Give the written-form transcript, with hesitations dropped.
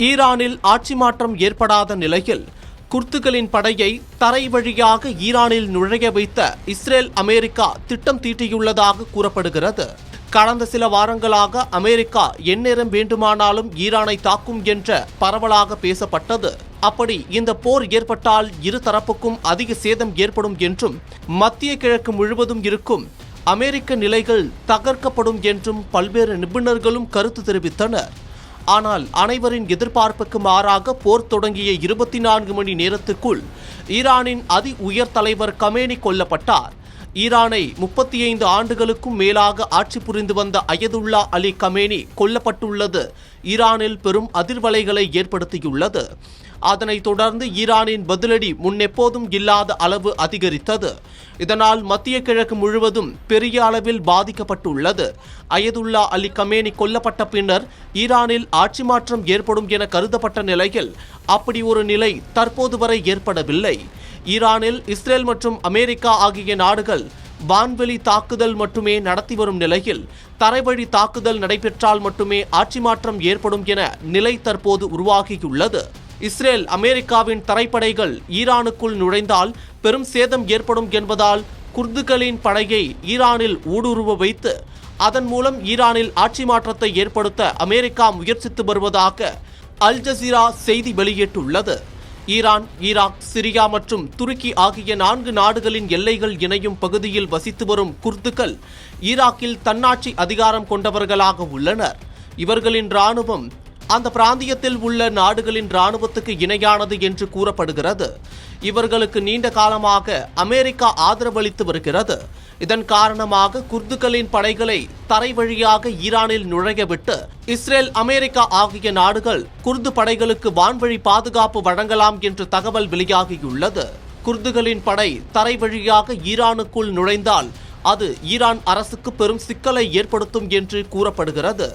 ஈரானில் ஆட்சி மாற்றம் ஏற்படாத நிலையில் குர்துகளின் படையை தரை வழியாக ஈரானில் நுழைய வைத்த இஸ்ரேல் அமெரிக்கா திட்டம் தீட்டியுள்ளதாக கூறப்படுகிறது. கடந்த சில வாரங்களாக அமெரிக்கா எந்நேரம் வேண்டுமானாலும் ஈரானை தாக்கும் என்ற பரவலாக பேசப்பட்டது. அப்படி இந்த போர் ஏற்பட்டால் இரு தரப்புக்கும் அதிக சேதம் ஏற்படும் என்றும் மத்திய கிழக்கு முழுவதும் இருக்கும் அமெரிக்க நிலைகள் தகர்க்கப்படும் என்றும் பல்வேறு நிபுணர்களும் கருத்து தெரிவித்தனர். ஆனால் அனைவரின் எதிர்பார்ப்புக்கு மாறாக போர் தொடங்கிய 24 மணி நேரத்துக்குள் ஈரானின் அதி உயர் தலைவர் கமேனி கொல்லப்பட்டார். ஈரானை 35 ஆண்டுகளுக்கும் மேலாக ஆட்சி புரிந்து வந்த அயதுல்லா அலி கமேனி கொல்லப்பட்டுள்ளது ஈரானில் பெரும் அதிர்வலைகளை ஏற்படுத்தியுள்ளது. அதனைத் தொடர்ந்து ஈரானின் பதிலடி முன்னெப்போதும் இல்லாத அளவு அதிகரித்தது. இதனால் மத்திய கிழக்கு முழுவதும் பெரிய அளவில் பாதிக்கப்பட்டுள்ளது. அயதுல்லா அலி கமேனி கொல்லப்பட்ட பின்னர் ஈரானில் ஆட்சி மாற்றம் ஏற்படும் என கருதப்பட்ட நிலையில் அப்படி ஒரு நிலை தற்போது வரை ஏற்படவில்லை. ஈரானில் இஸ்ரேல் மற்றும் அமெரிக்கா ஆகிய நாடுகள் வான்வெளி தாக்குதல் மட்டுமே நடத்தி வரும் நிலையில் தரைவழி தாக்குதல் நடைபெற்றால் மட்டுமே ஆட்சி மாற்றம் ஏற்படும் என நிலை தற்போது உருவாகியுள்ளது. இஸ்ரேல் அமெரிக்காவின் தரைப்படைகள் ஈரானுக்குள் நுழைந்தால் பெரும் சேதம் ஏற்படும் என்பதால் குர்துகளின் படையை ஈரானில் ஊடுருவ வைத்து அதன் மூலம் ஈரானில் ஆட்சி மாற்றத்தை ஏற்படுத்த அமெரிக்கா முயற்சித்து வருவதாக அல் ஜசீரா செய்தி வெளியிட்டுள்ளது. ஈரான், ஈராக், சிரியா மற்றும் துருக்கி ஆகிய 4 நாடுகளின் எல்லைகள் இணையும் பகுதியில் வசித்து வரும் குர்துகள் ஈராக்கில் தன்னாட்சி அதிகாரம் கொண்டவர்களாக உள்ளனர். இவர்களின் இராணுவம் அந்த பிராந்தியத்தில் உள்ள நாடுகளின் இராணுவத்துக்கு இணையானது என்று கூறப்படுகிறது. இவர்களுக்கு நீண்ட காலமாக அமெரிக்கா ஆதரவளித்து வருகிறது. இதன் காரணமாக குர்துகளின் படைகளை தரை வழியாக ஈரானில் நுழையவிட்டு இஸ்ரேல், அமெரிக்கா ஆகிய நாடுகள் குர்து படைகளுக்கு வான்வழி பாதுகாப்பு வழங்கலாம் என்று தகவல் வெளியாகியுள்ளது. குர்துகளின் படை தரை வழியாக ஈரானுக்குள் நுழைந்தால் அது ஈரான் அரசுக்கு பெரும் சிக்கலை ஏற்படுத்தும் என்று கூறப்படுகிறது.